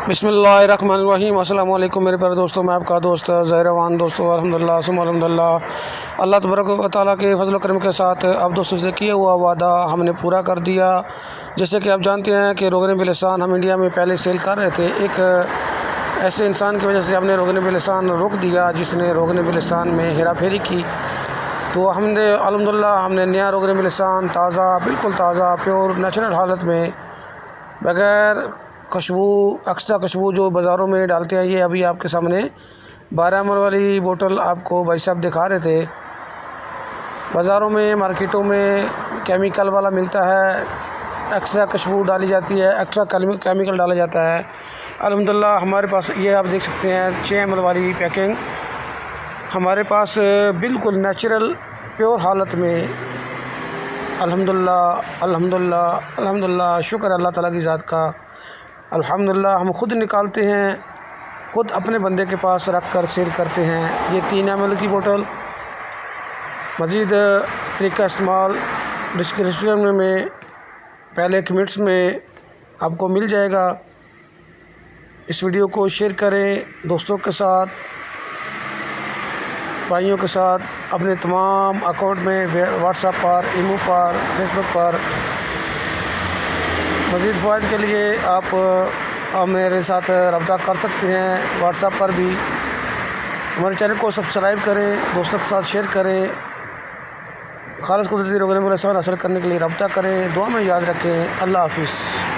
बिस्मिल्लाहिर्रहमानिर्रहीम। अस्सलाम वालेकुम मेरे प्यारे दोस्तों, मैं आपका दोस्त ज़हरवान। दोस्तों अल्हम्दुलिल्लाह सुम्मा अल्हम्दुलिल्लाह, अल्लाह तबारक व तआला के फजल करम के साथ अब दोस्तों से किया हुआ वादा हमने पूरा कर दिया। जैसे कि आप जानते हैं कि रोगन बिलिसान हम इंडिया में पहले सेल कर रहे थे। एक ऐसे इंसान की वजह से हमने रोगन बिलिसान रोक दिया जिसने रोगन बिलिसान में हेरा फेरी की। तो हमने अल्हम्दुलिल्लाह हमने नया रोगन बिलिसान ताज़ा, बिल्कुल ताज़ा, प्योर नेचुरल हालत में, बग़ैर खुशबू, अक्सर खुशबू जो बाज़ारों में डालते हैं, ये अभी आपके सामने 12 ml वाली बोतल आपको भाई साहब दिखा रहे थे। बाज़ारों में, मार्केटों में केमिकल वाला मिलता है, एक्स्ट्रा खुशबू डाली जाती है, एक्स्ट्रा केमिकल डाला जाता है। अल्हम्दुलिल्लाह हमारे पास ये आप देख सकते हैं 6 ml वाली पैकिंग हमारे पास बिल्कुल नेचुरल प्योर हालत में। अल्हम्दुलिल्लाह अल्हम्दुलिल्लाह अल्हम्दुलिल्लाह, शुक्र अल्लाह ताला की ज़ात का। अल्हम्दुलिल्लाह हम ख़ुद निकालते हैं, ख़ुद अपने बंदे के पास रख कर सेल करते हैं। ये 3 ml की बोतल, मज़ीद तरीका इस्तेमाल डिस्क्रिप्शन में पहले कमेंट्स में आपको मिल जाएगा। इस वीडियो को शेयर करें दोस्तों के साथ, भाइयों के साथ, अपने तमाम अकाउंट में, व्हाट्सएप पर, ईमो पर, फेसबुक पर। मज़ीद फ़ायदे के लिए आप मेरे साथ रब्ता कर सकते हैं व्हाट्सएप पर भी। हमारे चैनल को सब्सक्राइब करें, दोस्तों के साथ शेयर करें। खालिस कुदरती रोगन बिलिसान हासिल करने के लिए रब्ता करें। दुआ में याद रखें। अल्लाह हाफ़िज़।